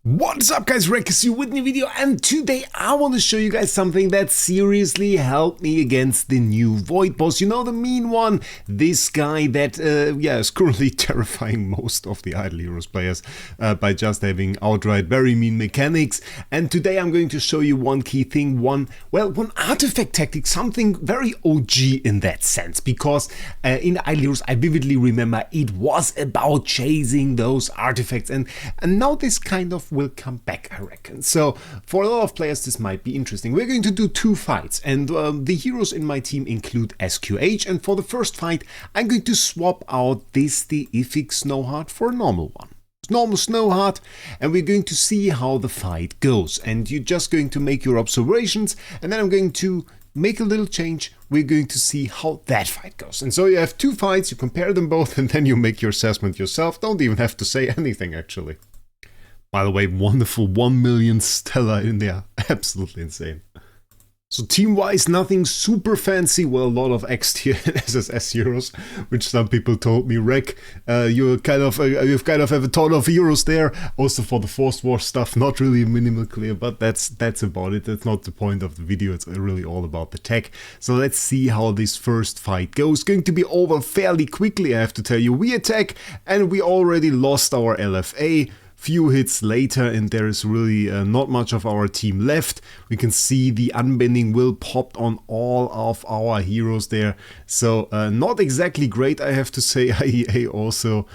What's up guys, Wraec is here with a new video, and today I want to show you guys something that seriously helped me against the new Void boss. You know, the mean one, this guy that is currently terrifying most of the Idle Heroes players by just having outright very mean mechanics. And today I'm going to show you one key thing, one artifact tactic, something very OG in that sense, because in Idle Heroes I vividly remember it was about chasing those artifacts, and now this kind of will come back, I reckon. So for a lot of players this might be interesting. We're going to do two fights, and the heroes in my team include SQH, and for the first fight I'm going to swap out this deific Snowheart for a normal one. Normal Snowheart, and we're going to see how the fight goes, and you're just going to make your observations, and then I'm going to make a little change. We're going to see how that fight goes. And so you have two fights, you compare them both, and then you make your assessment yourself. Don't even have to say anything actually. By the way, wonderful 1 million Stella in there. Absolutely insane. So team-wise, nothing super fancy. Well, a lot of X tier and SSS heroes, which some people told me, Wraec, you've kind of have a ton of heroes there. Also for the Forced War stuff, not really minimal clear, but that's about it. That's not the point of the video. It's really all about the tech. So let's see how this first fight goes. It's going to be over fairly quickly, I have to tell you. We attack, and we already lost our LFA. Few hits later, and there is really not much of our team left. We can see the Unbending Will popped on all of our heroes there, so not exactly great, I have to say. IEA also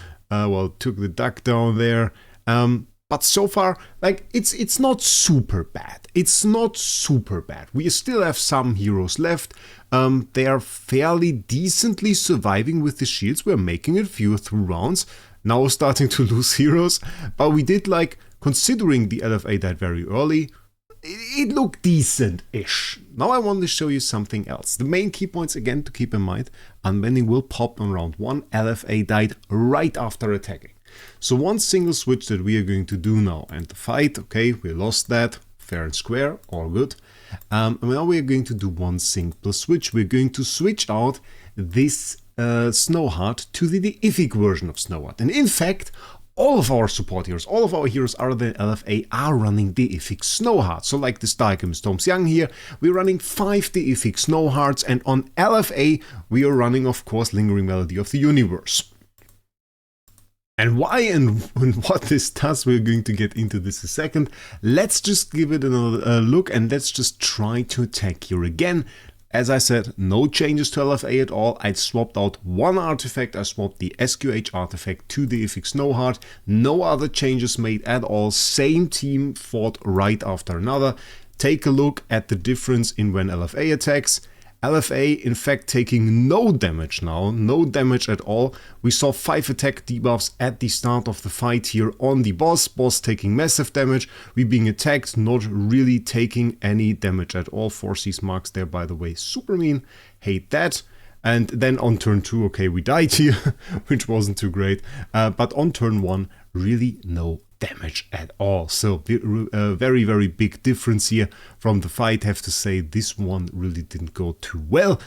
took the duck down there, but so far, like, it's not super bad. It's not super bad. We still have some heroes left. They are fairly decently surviving with the shields. We're making it through rounds. Now we're starting to lose heroes, but we did, like, considering the LFA died very early, it looked decent-ish. Now I want to show you something else. The main key points, again, to keep in mind: Unbending Will popped on round 1, LFA died right after attacking. So one single switch that we are going to do now, and the fight, okay, we lost that, fair and square, all good. And now we are going to do one simple switch. We're going to switch out this Snowheart to the deific version of Snowheart. And in fact, all of our support heroes, all of our heroes other than LFA are running deific Snowheart. So like this Darkham Storm's Young here, we're running 5 deific Snowhearts, and on LFA we are running, of course, Lingering Melody of the Universe. And why and what this does, we're going to get into this in a second. Let's just give it another look, and let's just try to attack here again. As I said, no changes to LFA at all. I swapped out one artifact. I swapped the SQH artifact to the deific Snowheart. No other changes made at all. Same team fought right after another. Take a look at the difference in when LFA attacks. LFA, in fact, taking no damage now, no damage at all. We saw 5 attack debuffs at the start of the fight here on the boss taking massive damage. We being attacked, not really taking any damage at all. 4 C's marks there, by the way, super mean, hate that. And then on turn 2, okay, we died here, which wasn't too great. But on turn 1, really no damage at all. So very, very big difference here from the fight. Have to say, this one really didn't go too well.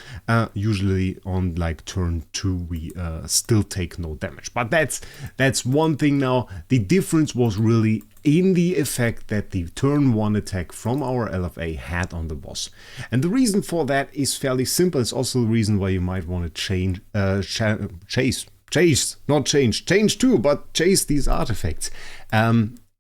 Usually on like turn 2 we still take no damage, but that's one thing. Now the difference was really in the effect that the turn 1 attack from our LFA had on the boss. And the reason for that is fairly simple. It's also the reason why you might want to change these artifacts.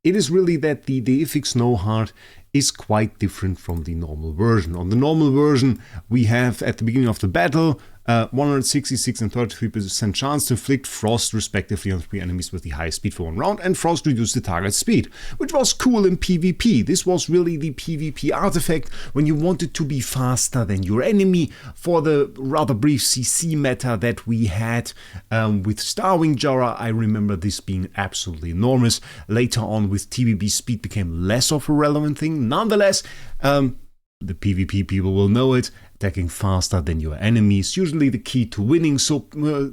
It is really that the deific Snowheart is quite different from the normal version. On the normal version, we have at the beginning of the battle 166 and 33% chance to inflict frost respectively on 3 enemies with the highest speed for 1 round, and frost reduced the target's speed, which was cool in PvP. This was really the PvP artifact when you wanted to be faster than your enemy. For the rather brief CC meta that we had with Starwing Jara, I remember this being absolutely enormous. Later on with TBB, speed became less of a relevant thing. Nonetheless, the PvP people will know it. attacking faster than your enemies, usually the key to winning, so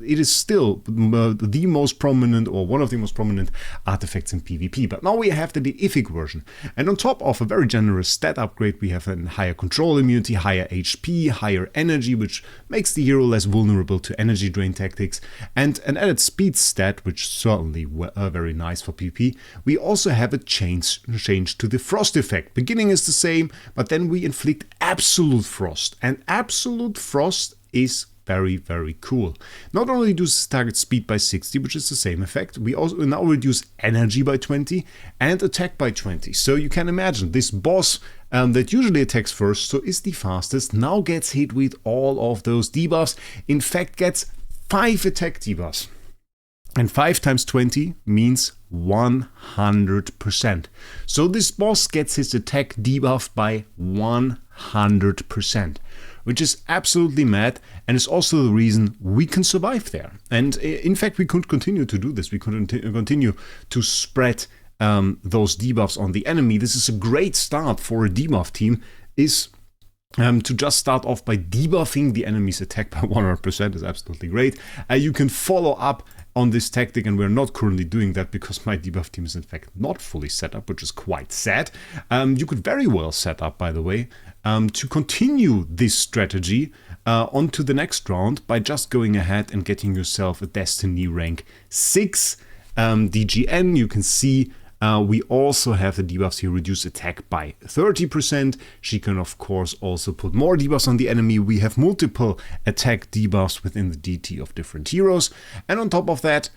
it is still the most prominent or one of the most prominent artifacts in PvP. But now we have the deific version, and on top of a very generous stat upgrade, we have a higher control immunity, higher HP, higher energy, which makes the hero less vulnerable to energy drain tactics, and an added speed stat, which certainly very nice for PvP. We also have a change to the frost effect. Beginning is the same, but then we inflict absolute frost, and absolute frost is very, very cool. Not only reduces target speed by 60, which is the same effect, we also now reduce energy by 20 and attack by 20. So you can imagine this boss that usually attacks first, so is the fastest, now gets hit with all of those debuffs. In fact, gets 5 attack debuffs. And 5 times 20 means 100%. So this boss gets his attack debuffed by 100%, which is absolutely mad, and is also the reason we can survive there. And in fact, we could continue to do this. We could continue to spread those debuffs on the enemy. This is a great start for a debuff team, is to just start off by debuffing the enemy's attack by 100% is absolutely great. You can follow up on this tactic, and we're not currently doing that because my debuff team is in fact not fully set up, which is quite sad. You could very well set up, by the way, to continue this strategy onto the next round by just going ahead and getting yourself a Destiny rank 6 DGN. You can see we also have the debuffs here, reduce attack by 30%. She can of course also put more debuffs on the enemy. We have multiple attack debuffs within the DT of different heroes. And on top of that,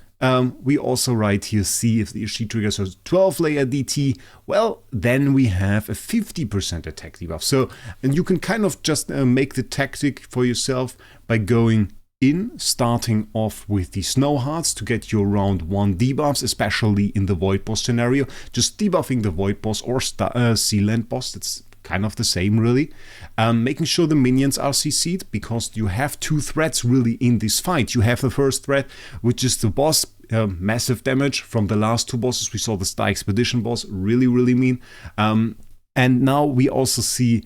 we also right here see if she triggers her 12 layer DT, well, then we have a 50% attack debuff. So, and you can kind of just make the tactic for yourself by going in, starting off with the Snow Hearts to get your round 1 debuffs, especially in the Void Boss scenario. Just debuffing the Void Boss or Sealand Boss, that's kind of the same really. Making sure the minions are CC'd, because you have 2 threats really in this fight. You have the first threat, which is the boss, massive damage from the last 2 bosses. We saw the Star Expedition boss, really, really mean. And now we also see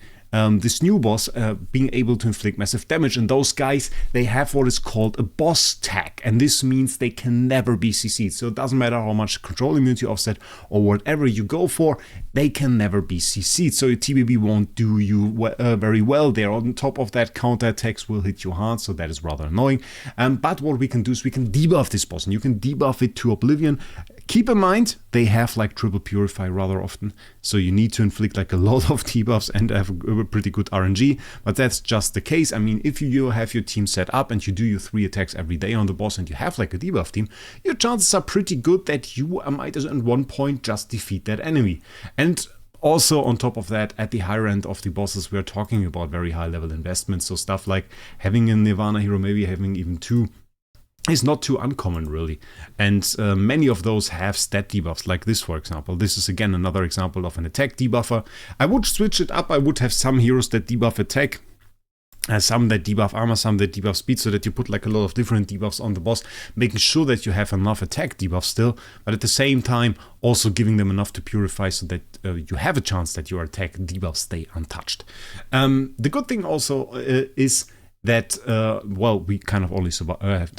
this new boss being able to inflict massive damage, and those guys, they have what is called a boss tag, and this means they can never be CC'd. So it doesn't matter how much control immunity offset or whatever you go for, they can never be CC'd. So your TBB won't do you very well there. On top of that, counter attacks will hit you hard, so that is rather annoying. But what we can do is we can debuff this boss, and you can debuff it to oblivion. Keep in mind, they have like triple purify rather often, so you need to inflict like a lot of debuffs and have a pretty good RNG, but that's just the case. I mean, if you have your team set up and you do your 3 attacks every day on the boss and you have like a debuff team, your chances are pretty good that you might at one point just defeat that enemy. And also on top of that, at the higher end of the bosses, we're talking about very high level investments, so stuff like having a Nirvana hero, maybe having even 2, is not too uncommon really, and many of those have stat debuffs, like this for example. This is again another example of an attack debuffer. I would switch it up. I would have some heroes that debuff attack, some that debuff armor, some that debuff speed, so that you put like a lot of different debuffs on the boss, making sure that you have enough attack debuff still, but at the same time also giving them enough to purify so that you have a chance that your attack debuffs stay untouched. The good thing also is that, well, we kind of only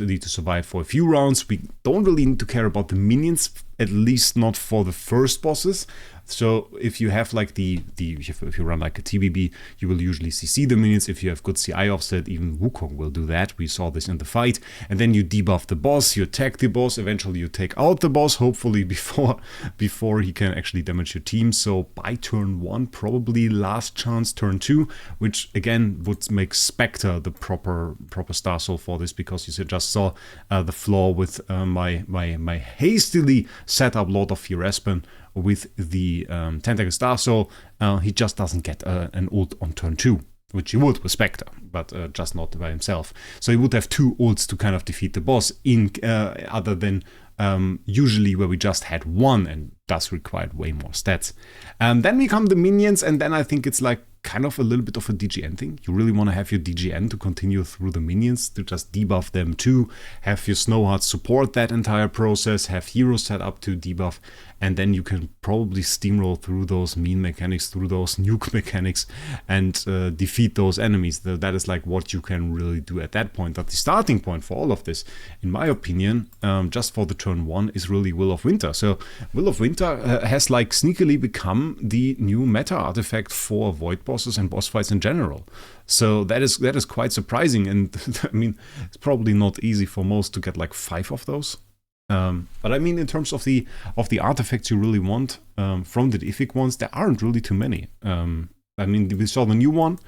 need to survive for a few rounds. We don't really need to care about the minions, at least not for the first bosses. So if you have like if you run like a TBB, you will usually CC the minions. If you have good CI offset, even Wukong will do that. We saw this in the fight. And then you debuff the boss, you attack the boss, eventually you take out the boss, hopefully before he can actually damage your team. So by turn 1, probably last chance turn 2, which again would make Spectre the proper star soul for this, because you just saw the flaw with my hastily set up Lord of Fear Espen with the Tentacle Star Soul. He just doesn't get an ult on turn 2, which he would with Spectre, but just not by himself. So he would have 2 ults to kind of defeat the boss, in other than usually where we just had 1, and thus required way more stats. Then we come the minions, and then I think it's like kind of a little bit of a DGN thing. You really want to have your DGN to continue through the minions, to just debuff them too, have your Snow Hearts support that entire process, have heroes set up to debuff and then you can probably steamroll through those mean mechanics, through those nuke mechanics, and defeat those enemies. That is like what you can really do at that point. But the starting point for all of this, in my opinion, just for the turn 1, is really Will of Winter. So Will of Winter has like sneakily become the new meta artifact for void bosses and boss fights in general. So that is quite surprising, and I mean, it's probably not easy for most to get like 5 of those. But I mean, in terms of the artifacts you really want from the deific ones, there aren't really too many. I mean, we saw the new one,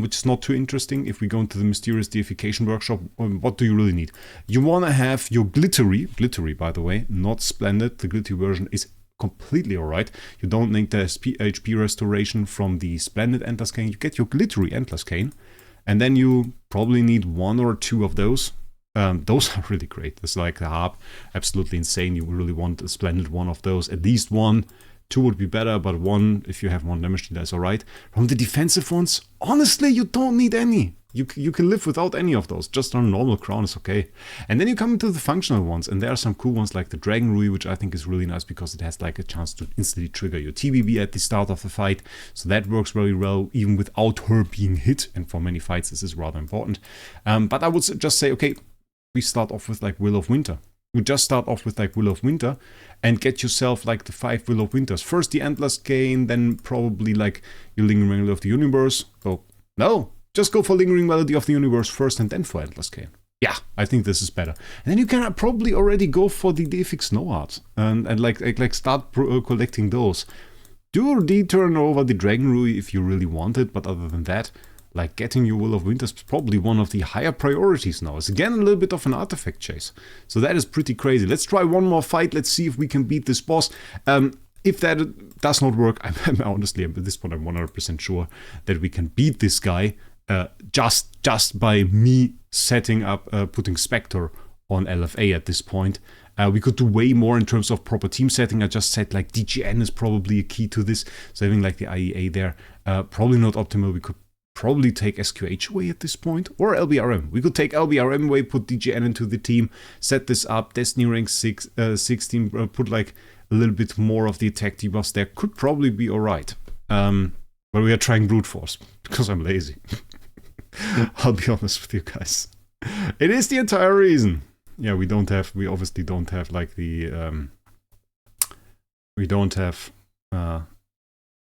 which is not too interesting. If we go into the mysterious deification workshop, what do you really need? You want to have your glittery, by the way, not splendid. The glittery version is completely alright. You don't need the HP restoration from the splendid endless cane. You get your glittery endless cane, and then you probably need 1 or 2 of those. Those are really great. It's like the harp, absolutely insane. You really want a splendid one of those. At least 1. 2 would be better, but 1, if you have 1 damage dealer, is alright. From the defensive ones, honestly, you don't need any. You can live without any of those. Just on a normal crown is okay. And then you come into the functional ones, and there are some cool ones like the Dragon Rui, which I think is really nice because it has like a chance to instantly trigger your TBB at the start of the fight. So that works very well, even without her being hit. And for many fights, this is rather important. But I would just say, okay, we start off with like Will of Winter. You just start off with like Will of Winter and get yourself like the 5 Will of Winters. First the Endless Cane, then probably like your Lingering Melody of the Universe. Oh, no, just go for Lingering Melody of the Universe first and then for Endless Cane. Yeah, I think this is better. And then you can probably already go for the Deific Snow Heart and like start collecting those. Do turn over the Dragon Rui if you really want it, but other than that, like getting your Will of Winter is probably one of the higher priorities now. It's again a little bit of an artifact chase. So that is pretty crazy. Let's try one more fight. Let's see if we can beat this boss. If that does not work, I'm honestly, at this point, I'm 100% sure that we can beat this guy just by me setting up, putting Spectre on LFA at this point. We could do way more in terms of proper team setting. I just said like DGN is probably a key to this. So having like the IEA there, probably not optimal. We could probably take SQH away at this point, or LBRM. We could take LBRM away, put DGN into the team, set this up, Destiny rank 16, put like a little bit more of the attack debuffs there. Could probably be alright. But we are trying brute force, because I'm lazy. I'll be honest with you guys. It is the entire reason. Yeah, we obviously don't have like the, we don't have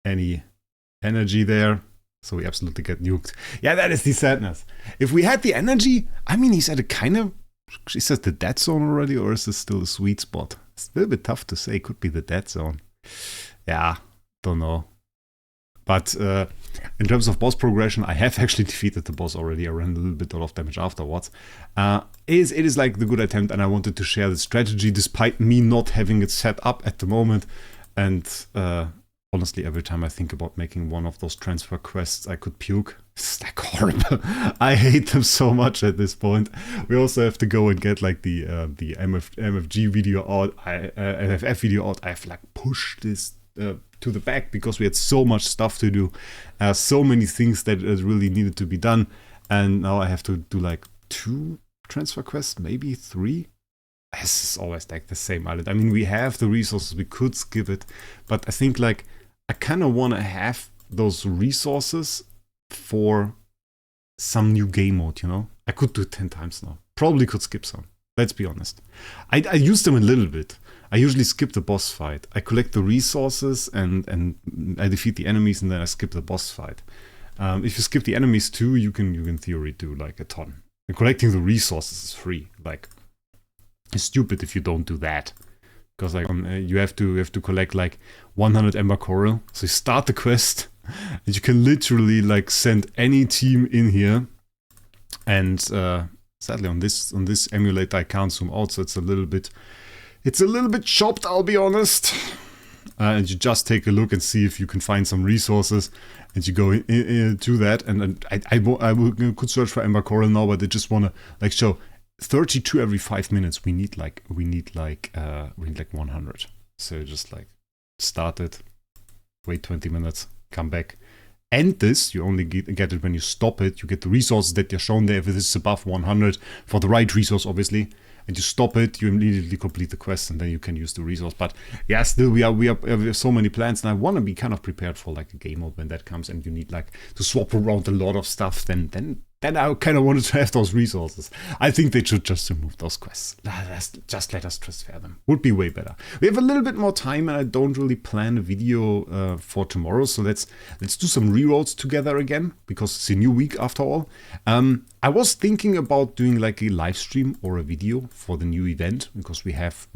any energy there. So we absolutely get nuked. Yeah, that is the sadness. If we had the energy, I mean, he's at a kind of, is that the dead zone already, or is this still a sweet spot? It's a little bit tough to say. Could be the dead zone. Yeah, don't know. But in terms of boss progression, I have actually defeated the boss already. I ran a little bit of damage afterwards. It is like the good attempt, and I wanted to share the strategy despite me not having it set up at the moment. And honestly, every time I think about making one of those transfer quests, I could puke. It's like horrible. I hate them so much at this point. We also have to go and get like the MFG video out, MFF video out. I've like pushed this to the back because we had so much stuff to do, so many things that really needed to be done, and now I have to do like 2 transfer quests, maybe 3. This is always like the same island. I mean, we have the resources, we could skip it, but I think like I kind of want to have those resources for some new game mode, you know? I could do it 10 times now. Probably could skip some. Let's be honest. I use them a little bit. I usually skip the boss fight. I collect the resources and I defeat the enemies and then I skip the boss fight. If you skip the enemies too, you can in theory do like a ton. And collecting the resources is free. Like, it's stupid if you don't do that. Because like you have to collect like 100 Ember Coral. So you start the quest and you can literally like send any team in here. And sadly on this emulator I can't zoom out, so it's a little bit chopped, I'll be honest. And you just take a look and see if you can find some resources, and you go into that. And I could search for Ember Coral now, but I just want to like show 32 every 5 minutes. We need like 100. So just like start it, wait 20 minutes, come back. And this, you only get it when you stop it. You get the resources that you're shown there if it is above 100, for the right resource obviously. and you stop it, you immediately complete the quest, and then you can use the resource. But yeah, still we have so many plans, and I want to be kind of prepared for like a game mode when that comes, and you need like to swap around a lot of stuff. Then I kind of wanted to have those resources. I think they should just remove those quests. Just let us transfer them. Would be way better. We have a little bit more time, and I don't really plan a video for tomorrow. So let's do some rerolls together again, because it's a new week after all. I was thinking about doing like a live stream or a video for the new event, because we have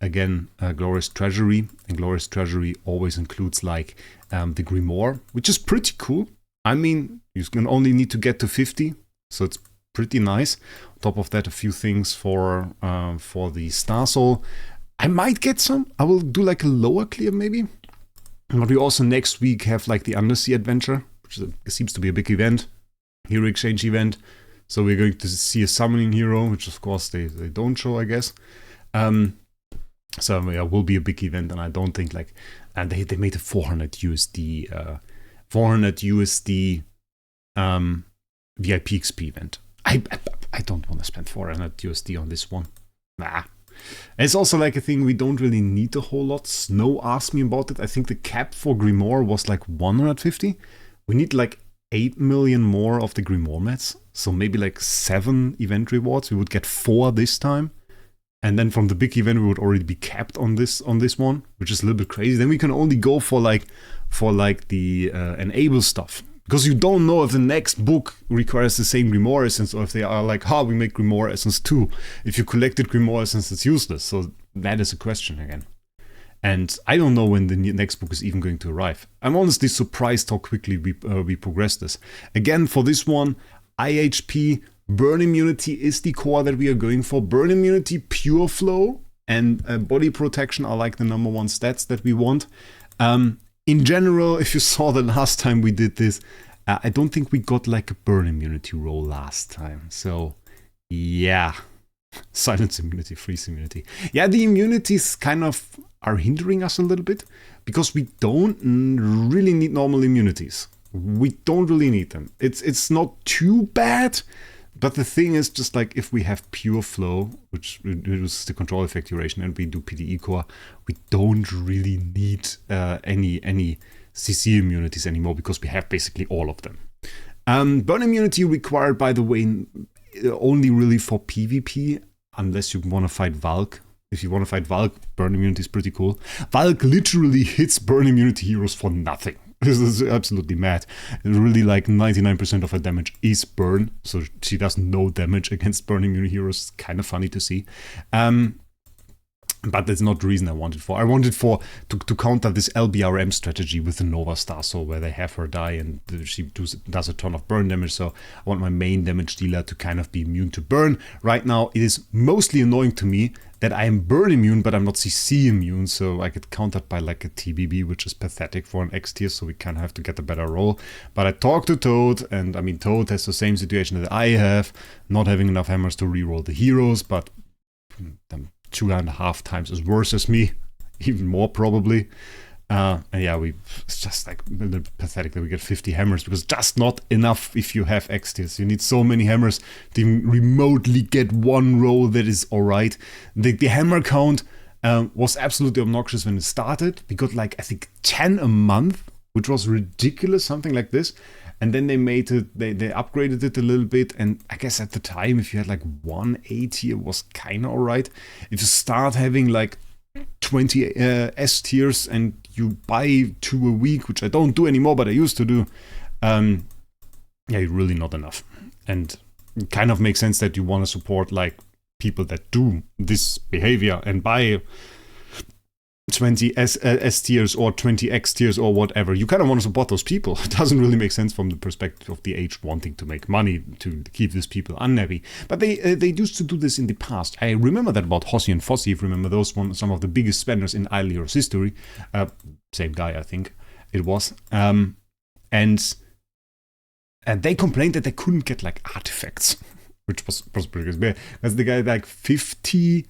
again Glorious Treasury, and Glorious Treasury always includes like the Grimoire, which is pretty cool. I mean, you can only need to get to 50, so it's pretty nice. On top of that, a few things for the Star Soul. I might get some. I will do like a lower clear maybe. But we also next week have like the Undersea Adventure, which seems to be a big event, hero exchange event. So we're going to see a summoning hero, which of course they don't show, I guess. So yeah, will be a big event, and I don't think like, and they made a 400 USD. 400 USD VIP XP event. I don't want to spend 400 USD on this one. Nah. It's also like a thing we don't really need a whole lot. Snow asked me about it. I think the cap for Grimoire was like 150. We need like 8 million more of the Grimoire mats. So maybe like 7 event rewards. We would get 4 this time. And then from the big event, we would already be capped on this one, which is a little bit crazy. Then we can only go for the enable stuff, because you don't know if the next book requires the same Grimoire essence, or if they are like, we make Grimoire essence too. If you collected Grimoire essence, it's useless. So that is a question again. And I don't know when the next book is even going to arrive. I'm honestly surprised how quickly we progress this. Again, for this one, IHP. Burn immunity is the core that we are going for. Burn immunity, pure flow, and body protection are like the number 1 stats that we want. In general, if you saw the last time we did this, I don't think we got like a burn immunity roll last time. So yeah, silence immunity, freeze immunity. Yeah, the immunities kind of are hindering us a little bit, because we don't really need normal immunities. We don't really need them. It's not too bad. But the thing is, just like if we have pure flow, which reduces the control effect duration, and we do PDE core, we don't really need any CC immunities anymore, because we have basically all of them. Burn immunity required, by the way, only really for PvP, unless you want to fight Valk. If you want to fight Valk, burn immunity is pretty cool. Valk literally hits burn immunity heroes for nothing. This is absolutely mad. Really, like 99% of her damage is burn, so she does no damage against burn immune heroes. It's kind of funny to see. But that's not the reason I want it for. I want it for to counter this LBRM strategy with the Nova Star Soul, where they have her die and she does a ton of burn damage. So I want my main damage dealer to kind of be immune to burn. Right now, it is mostly annoying to me that I am burn immune, but I'm not CC immune, so I get countered by like a TBB, which is pathetic for an X tier, so we kind of have to get a better roll. But I talked to Toad, and I mean, Toad has the same situation that I have, not having enough hammers to reroll the heroes, but 2.5 times as worse as me, even more probably. And yeah, it's just like a little pathetic that we get 50 hammers, because just not enough if you have X tiers. You need so many hammers to even remotely get one roll that is alright. The hammer count was absolutely obnoxious when it started. We got like, I think 10 a month, which was ridiculous, something like this. And then they made it, they upgraded it a little bit, and I guess at the time, if you had like 1 A tier, was kind of alright. If you start having like 20 S tiers and you buy 2 a week, which I don't do anymore, but I used to do, yeah, really not enough. And it kind of makes sense that you want to support like people that do this behavior and buy 20 S tiers or 20 X tiers or whatever. You kind of want to support those people. It doesn't really make sense from the perspective of the age wanting to make money to keep these people unhappy. But they used to do this in the past. I remember that about Hossi and Fossi. If you remember those some of the biggest spenders in Idle Heroes history. Same guy, I think it was. And they complained that they couldn't get like artifacts, which was pretty good. Because the guy like 50.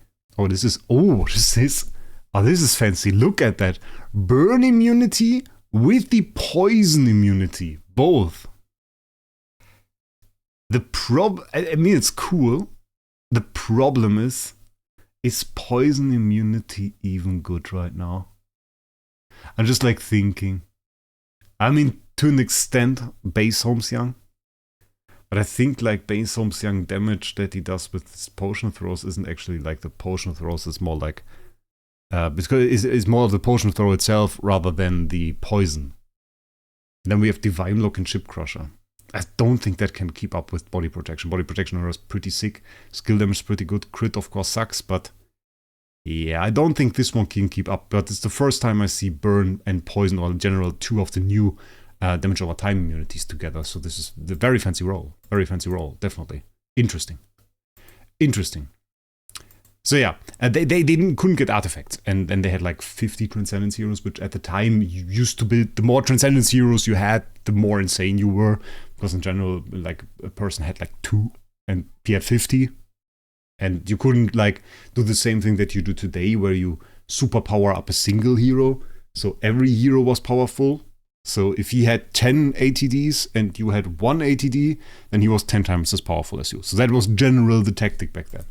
This is fancy. Look at that. Burn immunity with the poison immunity. Both. I mean, it's cool. The problem is poison immunity even good right now? I'm just like thinking. I mean, to an extent, base Holmes Young. But I think like base Holmes Young damage that he does with his potion throws isn't actually like the potion throws, it's more like because it's more of the potion throw itself rather than the poison. And then we have Divine Lock and Ship Crusher. I don't think that can keep up with body protection. Body protection is pretty sick. Skill damage is pretty good. Crit of course sucks, but yeah, I don't think this one can keep up. But it's the first time I see burn and poison, or in general two of the new damage over time immunities together. So this is the very fancy roll. Very fancy roll, definitely. Interesting. Interesting. So yeah, they couldn't get artifacts, and then they had like 50 Transcendence Heroes, which at the time you used to build. The more Transcendence Heroes you had, the more insane you were, because in general, like a person had like 2 and he had 50, and you couldn't like do the same thing that you do today, where you super power up a single hero, so every hero was powerful. So if he had 10 ATDs and you had 1 ATD, then he was 10 times as powerful as you. So that was general the tactic back then.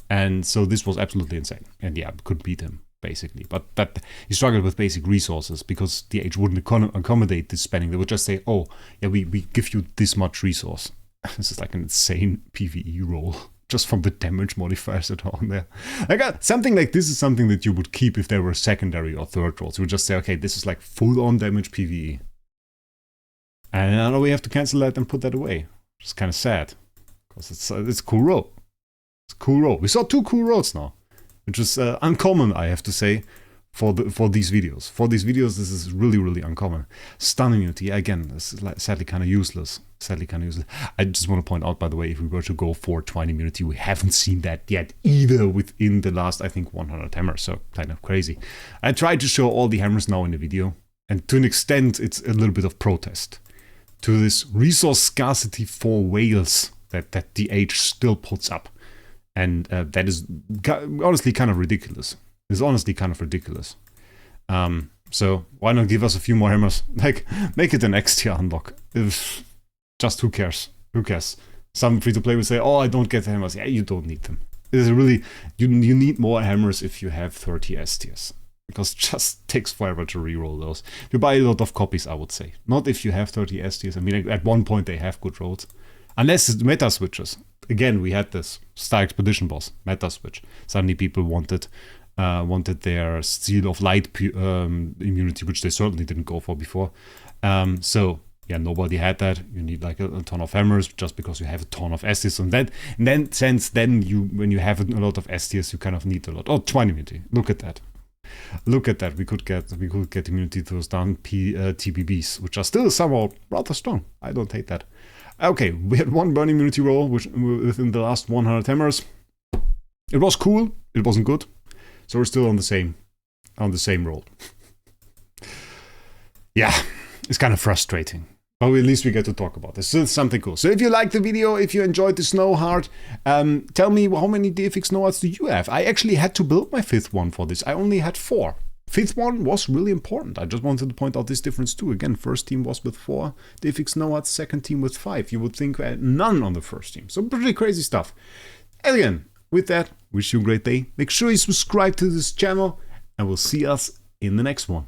And so this was absolutely insane. And yeah, could beat him, basically. But he struggled with basic resources because the age wouldn't accommodate this spending. They would just say, oh, yeah, we give you this much resource. This is like an insane PvE roll, just from the damage modifiers that are on there. Like, something like this is something that you would keep if there were secondary or third rolls. You would just say, okay, this is like full-on damage PvE. And now we have to cancel that and put that away. Which is kind of sad, because it's a cool roll. It's a cool roll. We saw 2 cool rolls now, which is uncommon, I have to say, for these videos. For these videos, this is really, really uncommon. Stun immunity, again, this is like, sadly kind of useless. Sadly kind of useless. I just want to point out, by the way, if we were to go for Twine immunity, we haven't seen that yet either within the last, I think, 100 hammers, so kind of crazy. I tried to show all the hammers now in the video, and to an extent, it's a little bit of protest to this resource scarcity for whales that the age still puts up. And that is honestly kind of ridiculous. It's honestly kind of ridiculous. So why not give us a few more hammers? Like, make it an X tier unlock. Just who cares? Who cares? Some free-to-play will say, oh, I don't get the hammers. Yeah, you don't need them. It is really, you need more hammers if you have 30 S tiers. Because it just takes forever to reroll those. You buy a lot of copies, I would say. Not if you have 30 S tiers. I mean, at one point they have good rolls. Unless it's meta switches. Again, we had this Star Expedition boss, meta switch. Suddenly people wanted their Seal of Light immunity, which they certainly didn't go for before. So yeah, nobody had that. You need like a ton of hammers just because you have a ton of S tiers. And then in that sense, then when you have a lot of S tiers, you kind of need a lot. Oh, Twine immunity. Look at that. Look at that. We could get immunity to those down TBBs, which are still somehow rather strong. I don't hate that. Okay, we had 1 burn immunity roll within the last 100 hammers. It was cool. It wasn't good. So we're still on the same roll. Yeah, it's kind of frustrating. But at least we get to talk about this. So it's something cool. So if you liked the video, if you enjoyed the snow heart, tell me how many DFX snow hearts do you have? I actually had to build my 5th one for this. I only had 4. 5th one was really important. I just wanted to point out this difference too. Again, first team was with 4 DFX snow hearts, second team with 5. You would think none on the first team. So pretty crazy stuff. And again, with that, wish you a great day. Make sure you subscribe to this channel, and we'll see us in the next one.